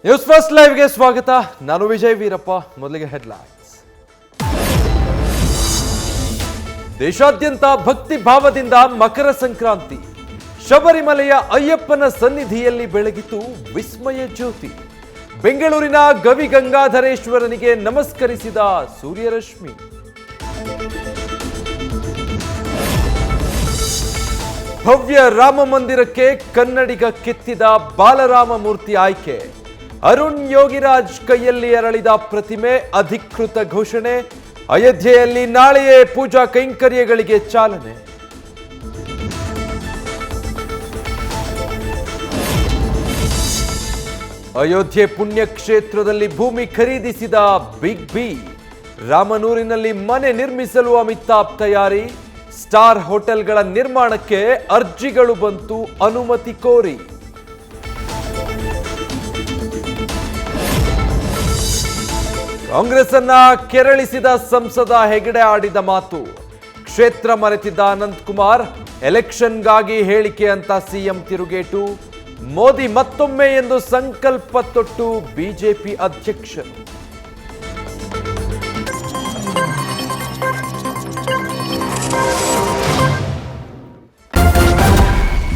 News first ಲೈವ್ಗೆ ಸ್ವಾಗತ. ನಾನು ವಿಜಯ್ ವೀರಪ್ಪ. ಮೊದಲಿಗೆ ಹೆಡ್ಲೈನ್ಸ್. ದೇಶಾದ್ಯಂತ ಭಕ್ತಿ ಭಾವದಿಂದ ಮಕರ ಸಂಕ್ರಾಂತಿ. ಶಬರಿಮಲೆಯ ಅಯ್ಯಪ್ಪನ ಸನ್ನಿಧಿಯಲ್ಲಿ ಬೆಳಗಿತು ವಿಸ್ಮಯ ಜ್ಯೋತಿ. ಬೆಂಗಳೂರಿನ ಗವಿಗಂಗಾಧರೇಶ್ವರನಿಗೆ ನಮಸ್ಕರಿಸಿದ ಸೂರ್ಯರಶ್ಮಿ. ಭವ್ಯ ರಾಮ ಮಂದಿರಕ್ಕೆ ಕನ್ನಡಿಗ ಕೆತ್ತಿದ ಬಾಲರಾಮ ಮೂರ್ತಿ ಆಯ್ಕೆ. ಅರುಣ್ ಯೋಗಿರಾಜ್ ಕೈಯಲ್ಲಿ ಅರಳಿದ ಪ್ರತಿಮೆ ಅಧಿಕೃತ ಘೋಷಣೆ. ಅಯೋಧ್ಯೆಯಲ್ಲಿ ನಾಳೆಯೇ ಪೂಜಾ ಕೈಂಕರ್ಯಗಳಿಗೆ ಚಾಲನೆ. ಅಯೋಧ್ಯೆ ಪುಣ್ಯಕ್ಷೇತ್ರದಲ್ಲಿ ಭೂಮಿ ಖರೀದಿಸಿದ ಬಿಗ್ ಬಿ. ರಾಮನೂರಿನಲ್ಲಿ ಮನೆ ನಿರ್ಮಿಸಲು ಅಮಿತಾಬ್ ತಯಾರಿ. ಸ್ಟಾರ್ ಹೋಟೆಲ್ಗಳ ನಿರ್ಮಾಣಕ್ಕೆ ಅರ್ಜಿಗಳು ಬಂತು ಅನುಮತಿ ಕೋರಿ. ಕಾಂಗ್ರೆಸ್ ಅನ್ನ ಕೆರಳಿಸಿದ ಸಂಸದ ಹೆಗಡೆ ಆಡಿದ ಮಾತು. ಕ್ಷೇತ್ರ ಮರೆತಿದ್ದ ಅನಂತಕುಮಾರ್, ಎಲೆಕ್ಷನ್ಗಾಗಿ ಹೇಳಿಕೆ ಅಂತ ಸಿಎಂ ತಿರುಗೇಟು. ಮೋದಿ ಮತ್ತೊಮ್ಮೆ ಎಂದು ಸಂಕಲ್ಪ ತೊಟ್ಟು ಬಿಜೆಪಿ ಅಧ್ಯಕ್ಷರು.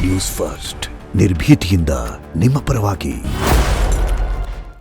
ನ್ಯೂಸ್ ಫಸ್ಟ್ ನಿರ್ಭೀತಿಯಿಂದ ನಿಮ್ಮ ಪರವಾಗಿ.